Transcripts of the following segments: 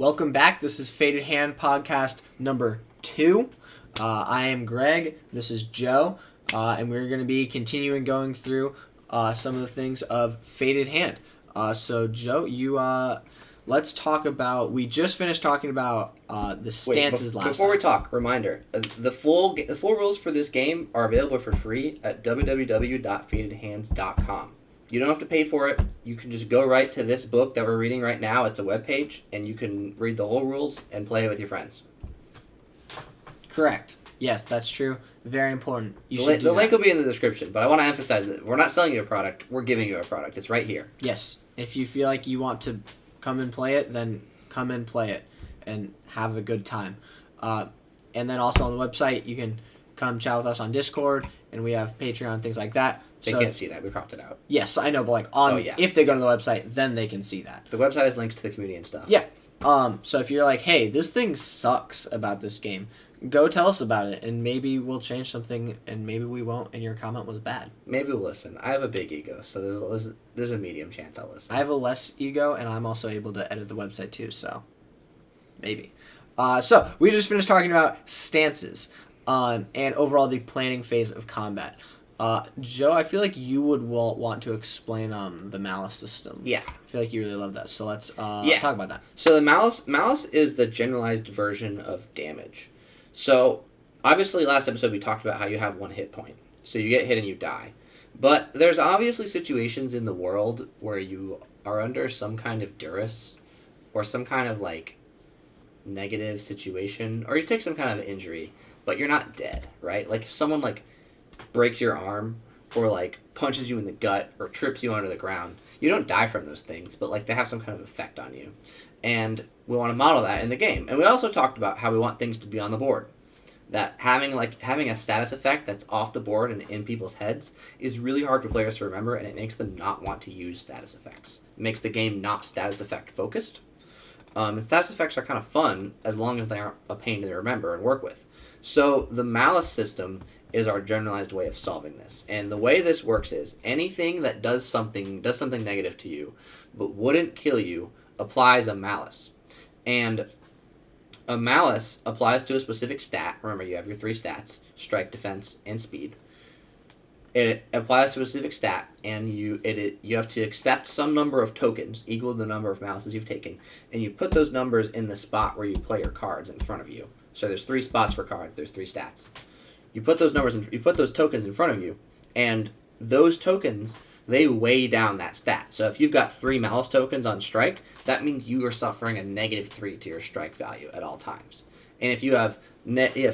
Welcome back. This is Faded Hand podcast number 2. I am Greg. This is Joe. And we're going to be continuing going through some of the things of Faded Hand. So, Joe, let's talk about... We just finished talking about the stances last time. Before we talk, reminder. The full rules for this game are available for free at www.fadedhand.com. You don't have to pay for it. You can just go right to this book that we're reading right now. It's a webpage, and you can read the whole rules and play it with your friends. Correct. Yes, that's true. Very important. The link will be in the description, but I want to emphasize that we're not selling you a product. We're giving you a product. It's right here. Yes. If you feel like you want to come and play it, then come and play it and have a good time. And then also on the website, you can come chat with us on Discord, and we have Patreon, things like that. They can't see that. We cropped it out. Yes, I know, but if they go to the website, then they can see that. The website has links to the community and stuff. Yeah. So if you're like, hey, this thing sucks about this game, go tell us about it, and maybe we'll change something, and maybe we won't, and your comment was bad. Maybe we'll listen. I have a big ego, so there's a medium chance I'll listen. I have a less ego, and I'm also able to edit the website too, so maybe. So we just finished talking about stances, and overall the planning phase of combat. Joe, I feel like you would want to explain the Malus system. Yeah. I feel like you really love that, so let's talk about that. So the Malus is the generalized version of damage. So, obviously last episode we talked about how you have one hit point. So you get hit and you die. But there's obviously situations in the world where you are under some kind of duress or some kind of, negative situation, or you take some kind of injury, but you're not dead, right? Like, if someone, breaks your arm or punches you in the gut or trips you under the ground, you don't die from those things, but they have some kind of effect on you, and we want to model that in the game. And we also talked about how we want things to be on the board, that having a status effect that's off the board and in people's heads is really hard for players to remember, and it makes them not want to use status effects. It makes the game not status effect focused. And status effects are kind of fun as long as they aren't a pain to remember and work with. So the Malus system is our generalized way of solving this. And the way this works is anything that does something negative to you but wouldn't kill you applies a Malus. And a Malus applies to a specific stat. Remember, you have your 3 stats: strike, defense, and speed. It applies to a specific stat, and you have to accept some number of tokens equal to the number of Maluses you've taken, and you put those numbers in the spot where you play your cards in front of you. So there's 3 spots for cards. There's 3 stats. You put those tokens in front of you, and those tokens, they weigh down that stat. So if you've got 3 Malus tokens on strike, that means you are suffering a -3 to your strike value at all times. And if you have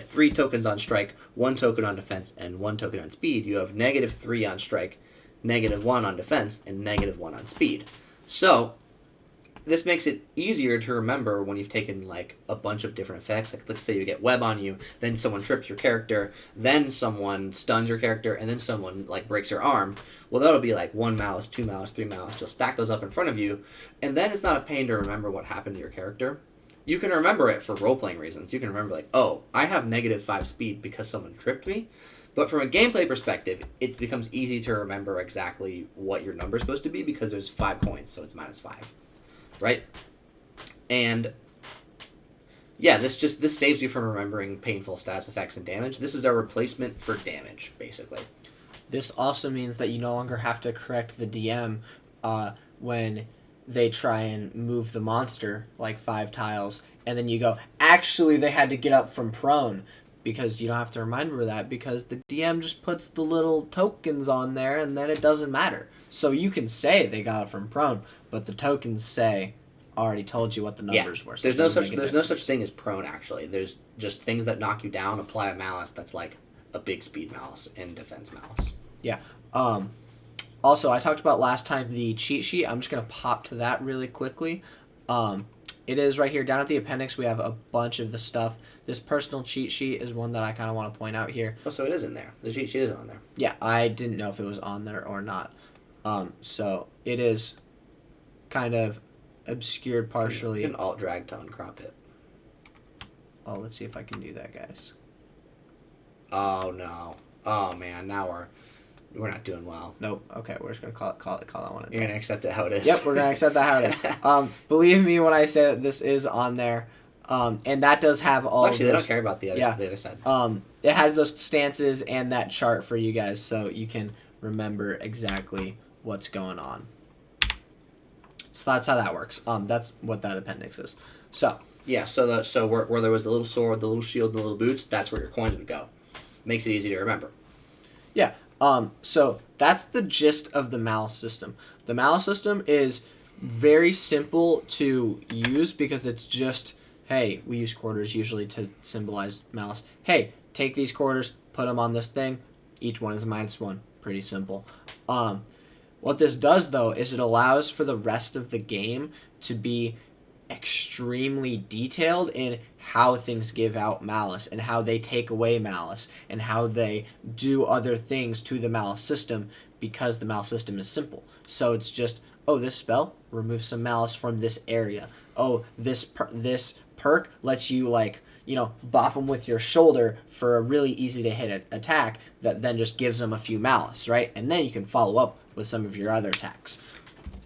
3 tokens on strike, 1 token on defense, and 1 token on speed, you have -3 on strike, -1 on defense, and -1 on speed. So this makes it easier to remember when you've taken a bunch of different effects. Let's say you get web on you, then someone trips your character, then someone stuns your character, and then someone breaks your arm. Well, that'll be 1 Malus, 2 Malus, 3 Malus. You'll stack those up in front of you, and then it's not a pain to remember what happened to your character. You can remember it for role-playing reasons. You can remember oh, I have -5 speed because someone tripped me. But from a gameplay perspective, it becomes easy to remember exactly what your number's supposed to be because there's 5 coins, so it's -5. Right? And yeah, this saves you from remembering painful status effects and damage. This is our replacement for damage, basically. This also means that you no longer have to correct the DM when they try and move the monster 5 tiles, and then you go, actually they had to get up from prone, because you don't have to remember that because the DM just puts the little tokens on there, and then it doesn't matter. So you can say they got it from prone, but the tokens already told you what the numbers were. So there's no such thing as prone, actually. There's just things that knock you down. Apply a Malus that's a big speed Malus and defense Malus. Yeah. Also, I talked about last time the cheat sheet. I'm just going to pop to that really quickly. It is right here. Down at the appendix, we have a bunch of the stuff. This personal cheat sheet is one that I kind of want to point out here. Oh, so it is in there. The cheat sheet is on there. Yeah, I didn't know if it was on there or not. So it is kind of obscured partially. You can alt-drag to uncrop it. Oh, let's see if I can do that, guys. Oh, no. Oh, man. Now We're not doing well. Nope. Okay, we're just gonna call that one. You're gonna accept it how it is. Yep, we're gonna accept that how it is. Believe me when I say that this is on there, and that does have all. Well, actually, they don't care about the other side. It has those stances and that chart for you guys, so you can remember exactly what's going on. So that's how that works. That's what that appendix is. So. Yeah. So where there was the little sword, the little shield, the little boots, that's where your coins would go. Makes it easy to remember. Yeah. So that's the gist of the Malus system. The Malus system is very simple to use because it's just, hey, we use quarters usually to symbolize malice. Hey, take these quarters, put them on this thing. Each one is -1. Pretty simple. What this does, though, is it allows for the rest of the game to be extremely detailed in how things give out malice and how they take away malice and how they do other things to the Malus system because the Malus system is simple. So it's just, oh, this spell removes some malice from this area. Oh, this perk lets you, like, you know, bop them with your shoulder for a really easy to hit attack that then just gives them a few malice, right? And then you can follow up with some of your other attacks.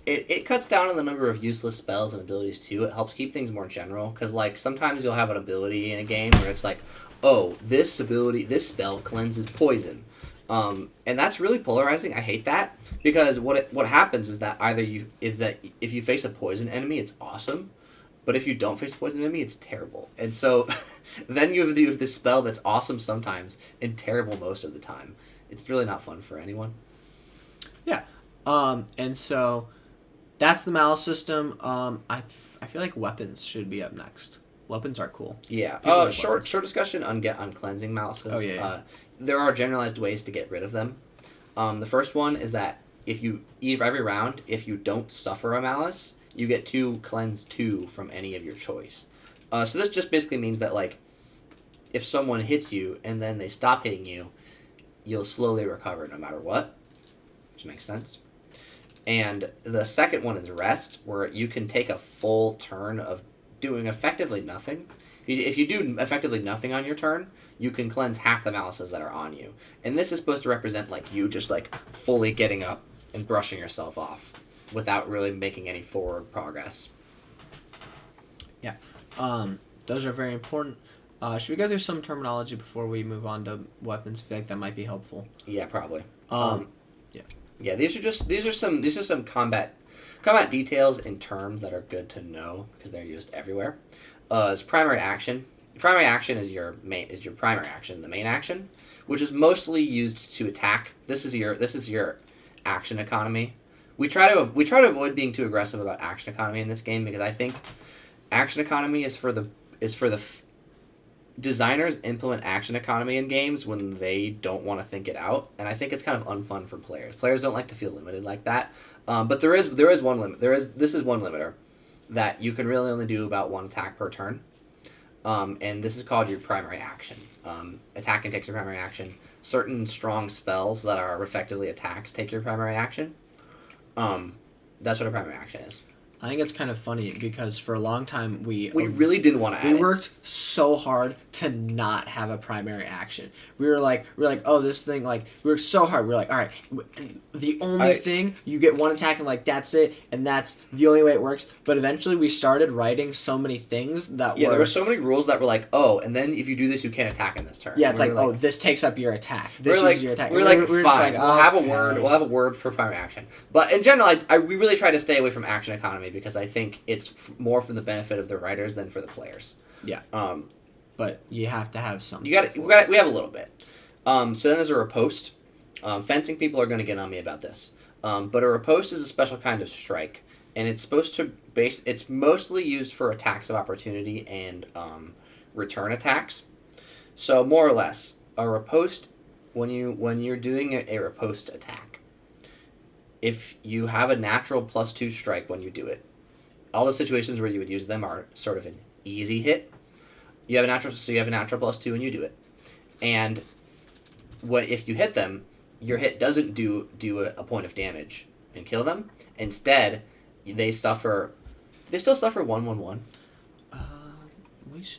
It cuts down on the number of useless spells and abilities too. It helps keep things more general because, like, sometimes you'll have an ability in a game where it's like, oh, this spell cleanses poison, and that's really polarizing. I hate that because what happens is that if you face a poison enemy, it's awesome, but if you don't face a poison enemy, it's terrible. And so then you have this spell that's awesome sometimes and terrible most of the time. It's really not fun for anyone. Yeah, and so. That's the Malus system. I feel like weapons should be up next. Weapons are cool. Yeah. Short discussion on cleansing Maluses. Oh yeah. There are generalized ways to get rid of them. The first one is that every round, if you don't suffer a Malus, you get to cleanse 2 from any of your choice. So this just basically means that, like, if someone hits you and then they stop hitting you, you'll slowly recover no matter what, which makes sense. And the second one is rest, where you can take a full turn of doing effectively nothing. If you do effectively nothing on your turn, you can cleanse half the Maluses that are on you. And this is supposed to represent, like, you just, like, fully getting up and brushing yourself off without really making any forward progress. Yeah. Those are very important. Should we go through some terminology before we move on to weapons? I feel like that might be helpful. Yeah, probably. Yeah. Yeah, these are some combat details and terms that are good to know because they're used everywhere. It's primary action. Primary action is your primary action. The main action, which is mostly used to attack. This is your action economy. We try to avoid being too aggressive about action economy in this game because I think action economy is for the designers implement action economy in games when they don't want to think it out, and I think it's kind of unfun for players. Players don't like to feel limited like that. But there is one limit. This is one limiter that you can really only do about one attack per turn, and this is called your primary action. Attacking takes your primary action. Certain strong spells that are effectively attacks take your primary action. That's what a primary action is. I think it's kind of funny because for a long time we really didn't want to add it. We worked so hard to not have a primary action. We were like, oh, this thing, like, we worked so hard. We were like, all right, the only thing, you get one attack and, like, that's it, and that's the only way it works. But eventually we started writing so many things that there were so many rules that were like, oh, and then if you do this, you can't attack in this turn. Yeah, it's like, oh, this takes up your attack. This is your attack. We're like, fine, we'll have a word. We'll have a word for primary action. But in general, we really try to stay away from action economy because I think it's more for the benefit of the writers than for the players. Yeah. But you have to have something. We have a little bit. So then there's a riposte. Fencing people are going to get on me about this. But a riposte is a special kind of strike, and it's supposed to it's mostly used for attacks of opportunity and return attacks. So more or less, a riposte, when you're doing a riposte attack, if you have a natural +2 strike when you do it, all the situations where you would use them are sort of an easy hit. You have a natural +2 when you do it, and if you hit them, your hit doesn't do a point of damage and kill them. Instead, they still suffer 1/1/1.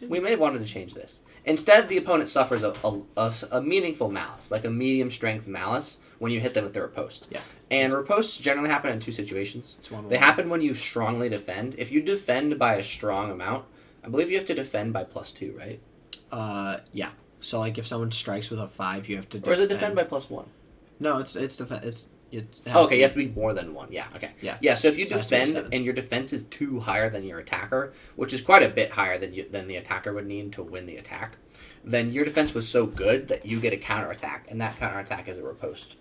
We may have wanted to change this. Instead, the opponent suffers a meaningful Malus, like a medium strength Malus, when you hit them with the riposte. Yeah. And ripostes generally happen in two situations. It's one. They happen when you strongly defend. If you defend by a strong amount, I believe you have to defend by +2, right? Yeah. So like if someone strikes with a 5, you have to. Or is it defend by +1? No, it's defend. It Okay, you have to be more than 1. Yeah. Okay. Yeah. Yeah. So if you It has to be defend 7. and your defense is 2 higher than your attacker, which is quite a bit higher than the attacker would need to win the attack, then your defense was so good that you get a counterattack, and that counterattack is a riposte.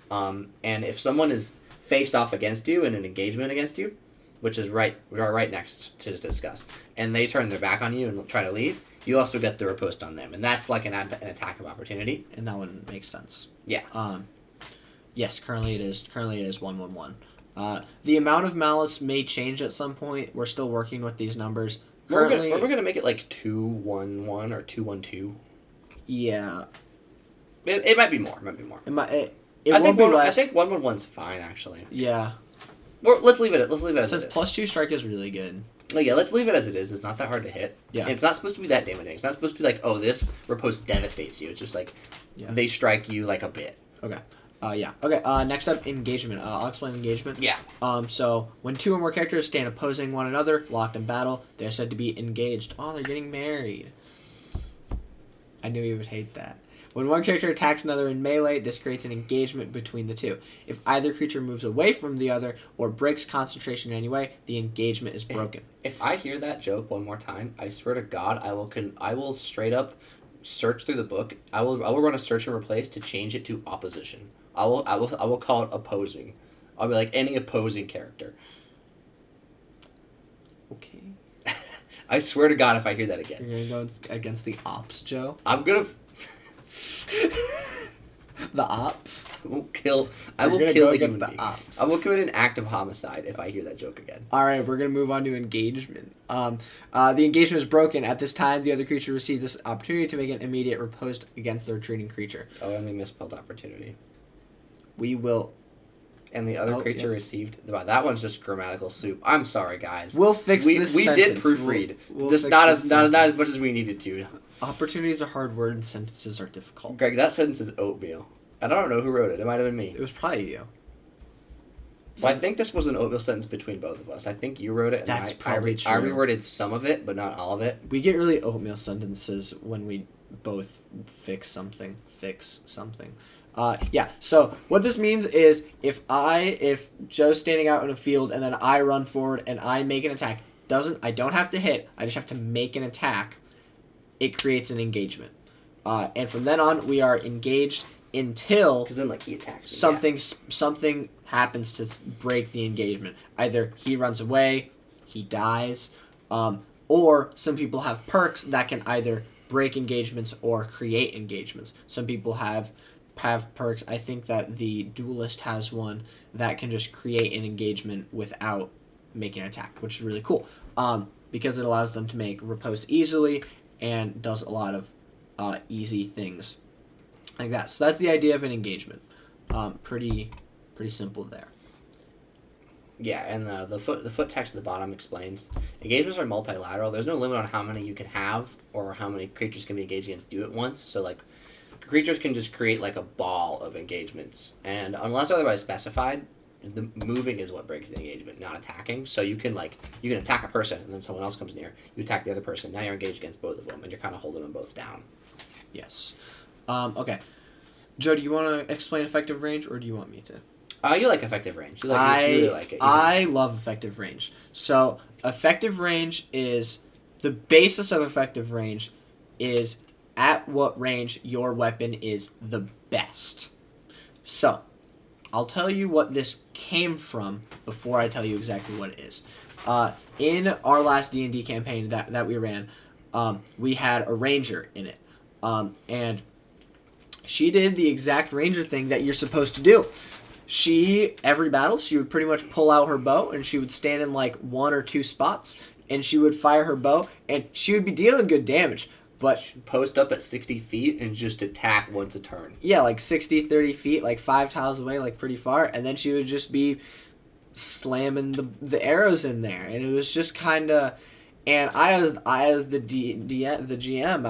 And if someone is faced off against you in an engagement against you, which is right next to discuss, and they turn their back on you and try to leave, you also get the riposte on them, and that's like an attack of opportunity. And that one makes sense. Yeah. Yes, currently it is 1/1/1. The amount of Malus may change at some point. We're still working with these numbers. Currently, we're gonna make it like 2/1/1 or 2/1/2. Yeah. It might be more. It might be more. It won't be less. I think 1/1/1's fine actually. Yeah. Let's leave it. Let's leave it as Since it is. +2 strike is really good. Oh, yeah, let's leave it as it is. It's not that hard to hit. Yeah. And it's not supposed to be that damaging. It's not supposed to be like, oh, this riposte devastates you. It's just like they strike you like a bit. Okay. Yeah. Okay. Next up, engagement. I'll explain engagement. Yeah. So when 2 or more characters stand opposing one another, locked in battle, they're said to be engaged. Oh, they're getting married. I knew you would hate that. When one character attacks another in melee, this creates an engagement between the two. If either creature moves away from the other or breaks concentration in any way, the engagement is broken. If I hear that joke one more time, I swear to God, I will straight up search through the book. I will run a search and replace to change it to opposition. I will call it opposing. I'll be like any opposing character. Okay. I swear to God, if I hear that again, You're gonna go against the ops, Joe. I'm gonna. The ops. I will kill a human being. I will commit an act of homicide if I hear that joke again. All right, we're gonna move on to engagement. The engagement is broken. At this time, the other creature receives this opportunity to make an immediate riposte against the retreating creature. Oh, and we misspelled opportunity. We will. And the other creature received. Wow, that one's just grammatical soup. I'm sorry, guys. We'll fix this. We sentence. did proofread. We'll just not as much as we needed to. Opportunity is a hard word, and sentences are difficult. Greg, that sentence is oatmeal. And I don't know who wrote it. It might have been me. It was probably you. Well, I think this was an oatmeal sentence between both of us. I think you wrote it. And That's probably true. I reworded some of it, but not all of it. We get really oatmeal sentences when we both fix something. Yeah. So what this means is if Joe's standing out in a field and then I run forward and I make an attack, I don't have to hit. I just have to make an attack. It creates an engagement, and from then on we are engaged until because then like he attacks something happens to break the engagement. Either he runs away, he dies, or some people have perks that can either break engagements or create engagements. Some people have perks. I think that the duelist has one that can just create an engagement without making an attack, which is really cool. Because it allows them to make riposte easily and does a lot of easy things like that. So that's the idea of an engagement. Pretty simple there. Yeah, and the foot text at the bottom explains engagements are multilateral. There's no limit on how many you can have or how many creatures can be engaged against you at once. So like creatures can just create like a ball of engagements, and unless otherwise specified, the moving is what breaks the engagement, not attacking. So you can attack a person and then someone else comes near, you attack the other person. Now you're engaged against both of them, and you're kind of holding them both down. Yes. Okay. Joe, do you want to explain effective range, or do you want me to? You like effective range. You really like it. I love effective range. So effective range is the basis of effective range is at what range your weapon is the best. So I'll tell you what this came from before I tell you exactly what it is. In our last D&D campaign that we ran, we had a ranger in it. And she did the exact ranger thing that you're supposed to do. Every battle, she would pretty much pull out her bow, and she would stand in like 1 or 2 spots, and she would fire her bow, and she would be dealing good damage. But she'd post up at 60 feet and just attack once a turn. Yeah, like 60, 30 feet, like 5 tiles away, like pretty far, and then she would just be slamming the arrows in there, and it was just kind of... And I as the GM,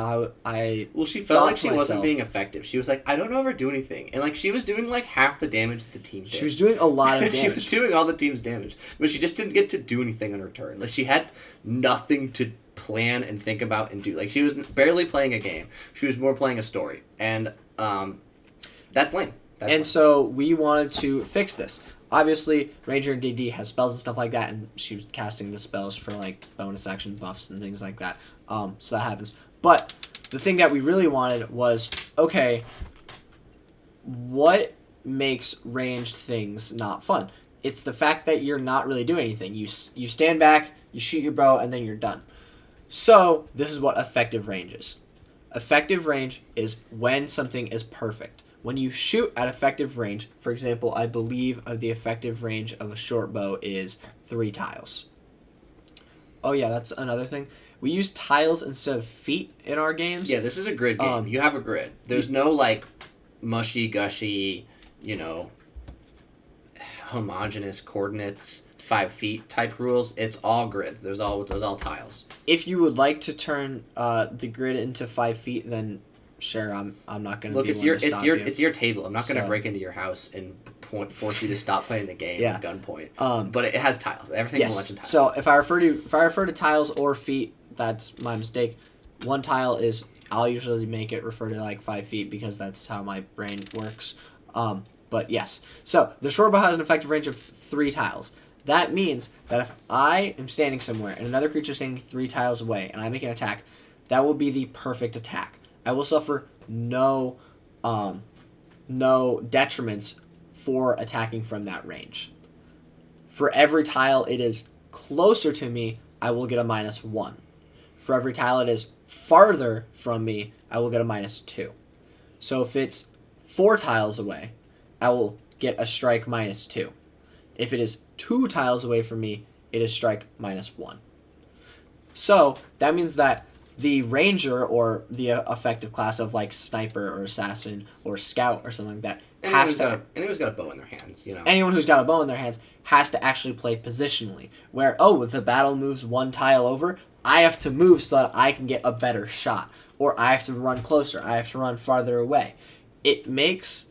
I Well, she felt thought like to she wasn't myself, being effective. She was like, I don't know ever do anything. And, like, she was doing, like, half the damage that the team did. she was doing a lot of She was damage. doing all the team's damage. But she just didn't get to do anything on her turn. Like, she had nothing to plan and think about and do. Like, she was barely playing a game. She was more playing a story. And, that's lame. And so we wanted to fix this. Obviously, Ranger and DD has spells and stuff like that, and she was casting the spells for like bonus action buffs and things like that. So that happens. But the thing that we really wanted was, okay, what makes ranged things not fun? It's the fact that you're not really doing anything. You stand back, you shoot your bow, and then you're done. So this is what effective range is. Effective range is when something is perfect. When you shoot at effective range, for example, I believe the effective range of a short bow is 3 tiles. Oh yeah, that's another thing. We use tiles instead of feet in our games. Yeah, this is a grid game. You have a grid. There's no, like, mushy, gushy, homogeneous coordinates, 5 feet type rules. It's all grids. There's all tiles. If you would like to turn the grid into 5 feet, then sure, I'm not gonna Look. be one to stop you. It's your table. I'm not gonna So- break into your house and force you to stop playing the game Yeah. at gunpoint. But it has tiles. Everything will let you tiles. So if I refer to tiles or feet, that's my mistake. One tile is I'll usually make it refer to like 5 feet because that's how my brain works. But yes, so the short bow has an effective range of 3 tiles. That means that if I am standing somewhere and another creature is standing 3 tiles away and I make an attack, that will be the perfect attack. I will suffer no detriments for attacking from that range. For every tile it is closer to me, I will get a -1. For every tile it is farther from me, I will get a -2. So if it's 4 tiles away, I will get a strike -2. If it is 2 tiles away from me, it is strike -1. So that means that the ranger or the effective class of like sniper or assassin or scout or something like that anyone's got a bow in their hands. anyone who's got a bow in their hands has to actually play positionally. Where the battle moves 1 tile over, I have to move so that I can get a better shot, or I have to run closer, I have to run farther away. It makes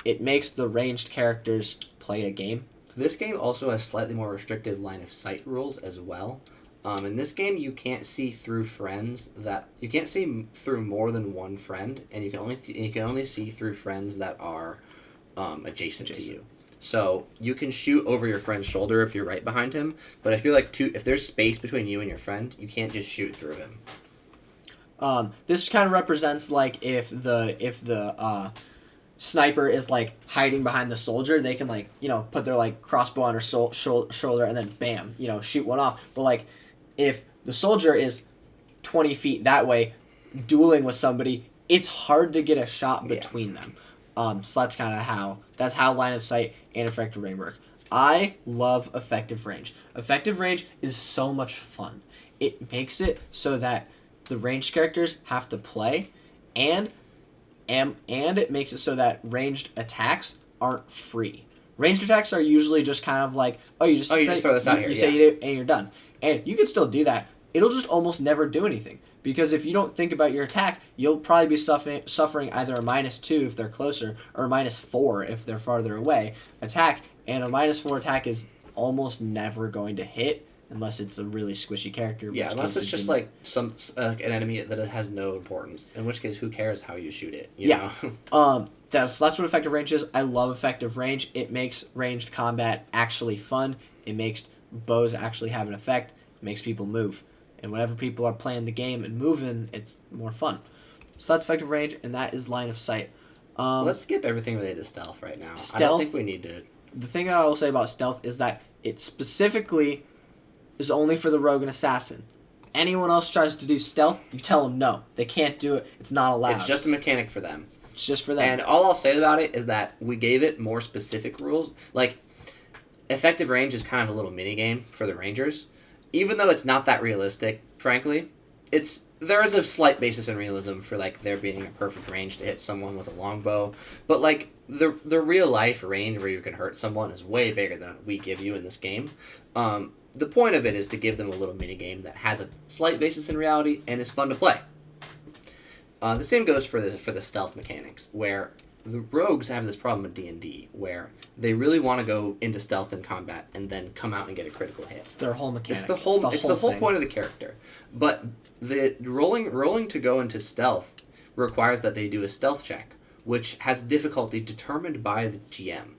the ranged characters play a game. This game also has slightly more restrictive line of sight rules as well. In this game, you can't see through you can't see through more than one friend, and you can only see through friends that are adjacent to you. So you can shoot over your friend's shoulder if you're right behind him, but if you're if there's space between you and your friend, you can't just shoot through him. This kind of represents like if the sniper is like hiding behind the soldier, they can put their like crossbow on her shoulder and then bam, shoot one off. But like if the soldier is 20 feet that way, dueling with somebody, it's hard to get a shot between them. So that's kind of how line of sight and effective range work. I love effective range. Effective range is so much fun. It makes it so that the ranged characters have to play, and it makes it so that ranged attacks aren't free. Ranged attacks are usually just kind of like, you just throw this out here. You say you did, and you're done. And you can still do that. It'll just almost never do anything. Because if you don't think about your attack, you'll probably be suffering either a -2 if they're closer, or a -4 if they're farther away attack. And a -4 attack is almost never going to hit unless it's a really squishy character. Yeah, unless it's just like an enemy that has no importance. In which case, who cares how you shoot it? You know? That's what effective range is. I love effective range. It makes ranged combat actually fun. It makes bows actually have an effect. It makes people move. And whenever people are playing the game and moving, it's more fun. So that's effective range, and that is line of sight. Let's skip everything related to stealth right now. Stealth, I don't think we need to. The thing that I will say about stealth is that it specifically is only for the rogue and assassin. Anyone else tries to do stealth, you tell them no. They can't do it. It's not allowed. It's just a mechanic for them. It's just for them. And all I'll say about it is that we gave it more specific rules. Like, effective range is kind of a little mini game for the rangers. Even though it's not that realistic, frankly, there is a slight basis in realism for like there being a perfect range to hit someone with a longbow. But like the real life range where you can hurt someone is way bigger than we give you in this game. the point of it is to give them a little mini game that has a slight basis in reality and is fun to play. The same goes for the stealth mechanics, where the rogues have this problem with D&D, where they really want to go into stealth and combat and then come out and get a critical hit. It's their whole mechanic. It's the whole point of the character. But the rolling to go into stealth requires that they do a stealth check, which has difficulty determined by the GM.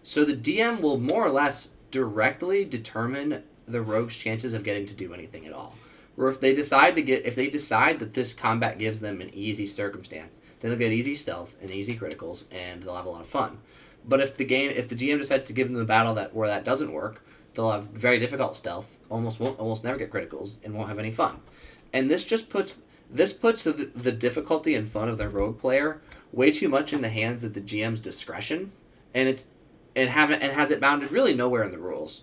So the DM will more or less directly determine the rogue's chances of getting to do anything at all. Or if they decide that this combat gives them an easy circumstance, then they'll get easy stealth and easy criticals, and they'll have a lot of fun. But if the GM decides to give them a battle where that doesn't work, they'll have very difficult stealth, almost never get criticals, and won't have any fun. And this puts the difficulty and fun of the rogue player way too much in the hands of the GM's discretion, and has it bounded really nowhere in the rules.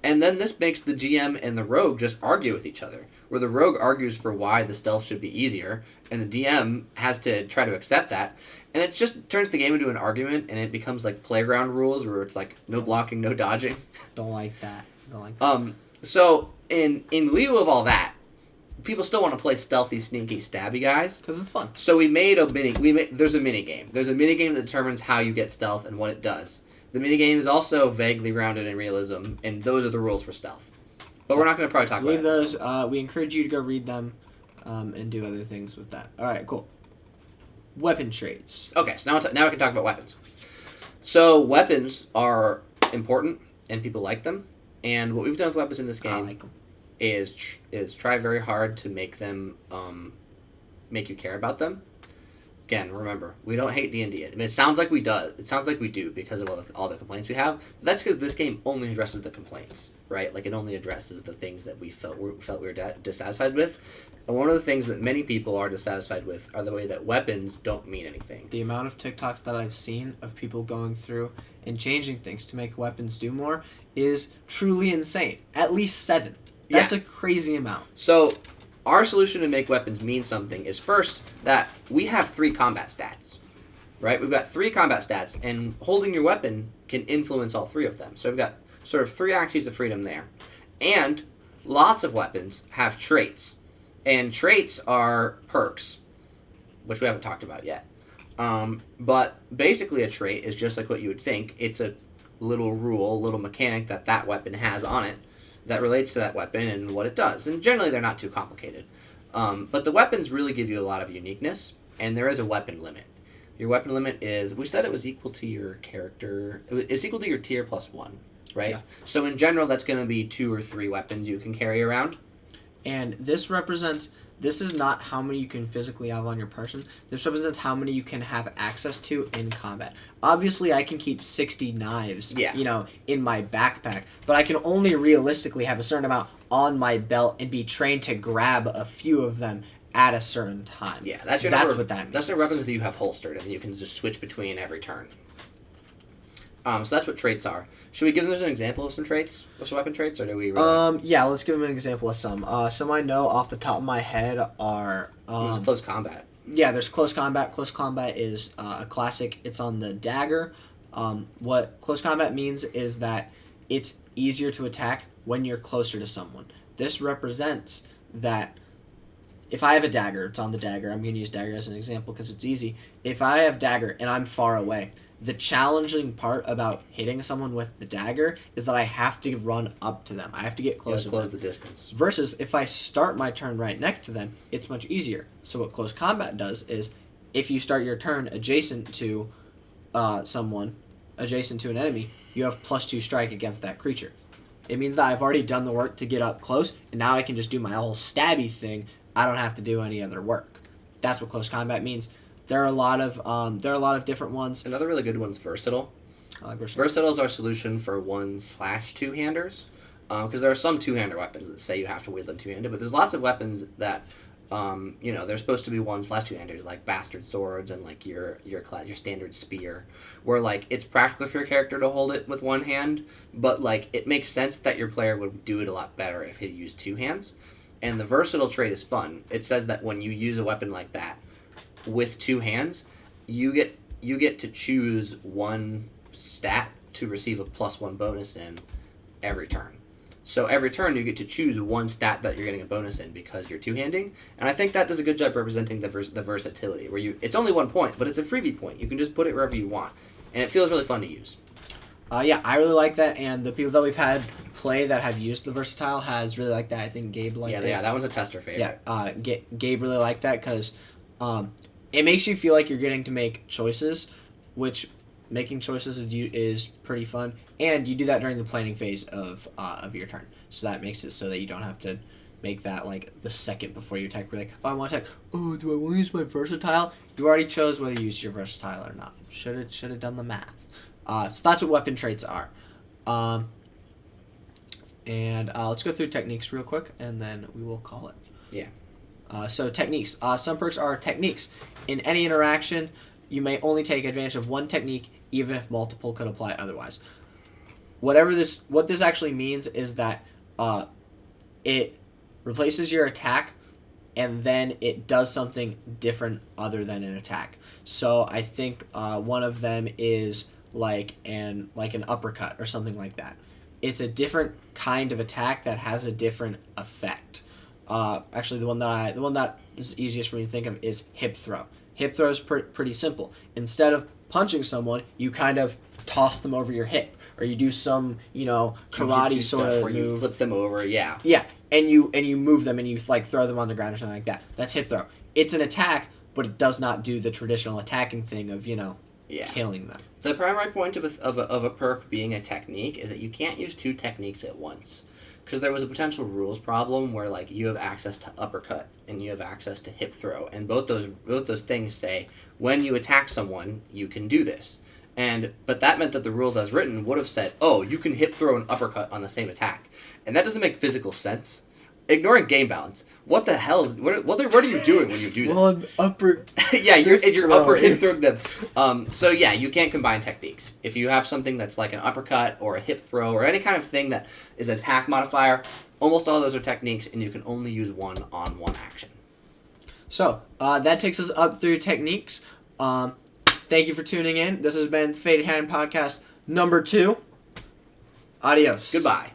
And then this makes the GM and the rogue just argue with each other, where the rogue argues for why the stealth should be easier, and the DM has to try to accept that. And it just turns the game into an argument, and it becomes like playground rules, where it's like no blocking, no dodging. Don't like that. So in lieu of all that, people still want to play stealthy, sneaky, stabby guys because it's fun. So there's a mini game. There's a mini game that determines how you get stealth and what it does. The minigame is also vaguely grounded in realism, and those are the rules for stealth. But we're not going to probably talk about those. We encourage you to go read them and do other things with that. All right, cool. Weapon traits. Okay, so now we can talk about weapons. So weapons are important, and people like them. And what we've done with weapons in this game is try very hard to make them make you care about them. Again, remember, we don't hate D&D. I mean, it sounds like we do. It sounds like we do because of all the complaints we have. But that's because this game only addresses the complaints, right? Like, it only addresses the things that we felt we were dissatisfied with. And one of the things that many people are dissatisfied with are the way that weapons don't mean anything. The amount of TikToks that I've seen of people going through and changing things to make weapons do more is truly insane. At least 7. That's a crazy amount. So our solution to make weapons mean something is first that we have 3 combat stats, right? We've got 3 combat stats, and holding your weapon can influence all 3 of them. So we've got sort of 3 axes of freedom there. And lots of weapons have traits, and traits are perks, which we haven't talked about yet. But basically a trait is just like what you would think. It's a little rule, little mechanic that weapon has on it that relates to that weapon and what it does. And generally they're not too complicated. But the weapons really give you a lot of uniqueness, and there is a weapon limit. Your weapon limit is, we said it was equal to your character, it's equal to your tier plus 1, right? Yeah. So in general that's going to be 2 or 3 weapons you can carry around. And this is not how many you can physically have on your person. This represents how many you can have access to in combat. Obviously, I can keep 60 knives, in my backpack, but I can only realistically have a certain amount on my belt and be trained to grab a few of them at a certain time. Yeah, that's what that means. That's the weapons that you have holstered, and you can just switch between every turn. So that's what traits are. Should we give them an example of some traits, of some weapon traits, or do we? Yeah, let's give them an example of some. Some I know off the top of my head are. There's close combat. Yeah, there's close combat. Close combat is a classic. It's on the dagger. What close combat means is that it's easier to attack when you're closer to someone. This represents that if I have a dagger, it's on the dagger. I'm going to use dagger as an example because it's easy. If I have dagger and I'm far away, the challenging part about hitting someone with the dagger is that I have to run up to them. I have to get close to them. Close the distance. Versus if I start my turn right next to them, it's much easier. So what close combat does is if you start your turn adjacent to someone, adjacent to an enemy, you have +2 strike against that creature. It means that I've already done the work to get up close, and now I can just do my whole stabby thing. I don't have to do any other work. That's what close combat means. There are a lot of different ones. Another really good one's versatile. I like versatile. Versatile is our solution for 1/2-handers, because there are some 2-hander weapons that say you have to wield them 2-handed, but there's lots of weapons that they're supposed to be 1/2-handers, like bastard swords and like your standard spear, where like it's practical for your character to hold it with one hand, but like it makes sense that your player would do it a lot better if he used 2 hands. And the versatile trait is fun. It says that when you use a weapon like that with 2 hands, you get to choose one stat to receive a +1 bonus in every turn. So every turn you get to choose one stat that you're getting a bonus in because you're two-handing, and I think that does a good job representing the versatility. Where it's only 1 point, but it's a freebie point. You can just put it wherever you want, and it feels really fun to use. Yeah, I really like that, and the people that we've had play that have used the versatile has really liked that. I think Gabe liked it. Yeah, that one's a tester favorite. Yeah, Gabe really liked that because it makes you feel like you're getting to make choices, which making choices is pretty fun, and you do that during the planning phase of your turn. So that makes it so that you don't have to make that like the second before you attack. We're like, oh, I want to attack. Oh, do I want to use my versatile? You already chose whether you use your versatile or not. Should have done the math. So that's what weapon traits are. And let's go through techniques real quick, and then we will call it. Yeah. So techniques. Some perks are techniques. In any interaction, you may only take advantage of one technique, even if multiple could apply otherwise. What this actually means is that it replaces your attack, and then it does something different other than an attack. So I think one of them is like an uppercut or something like that. It's a different kind of attack that has a different effect. Actually, the one that is easiest for me to think of is hip throw. Hip throw is pretty simple. Instead of punching someone, you kind of toss them over your hip, or you do some karate sort of move. You flip them over. Yeah. Yeah, and you move them and you like throw them on the ground or something like that. That's hip throw. It's an attack, but it does not do the traditional attacking thing of killing them. The primary point of a perk being a technique is that you can't use two techniques at once. Because there was a potential rules problem where like you have access to uppercut and you have access to hip throw, and both those things say when you attack someone you can do this. But that meant that the rules as written would have said, oh, you can hip throw and uppercut on the same attack, and that doesn't make physical sense. Ignoring game balance. What the hell is what are you doing when you do that? Well, upper. Yeah, you're upper hip throwing them. So yeah, you can't combine techniques. If you have something that's like an uppercut or a hip throw or any kind of thing that is an attack modifier, almost all those are techniques, and you can only use one on one action. So that takes us up through techniques. Thank you for tuning in. This has been Faded Hand Podcast number 2. Adios. Goodbye.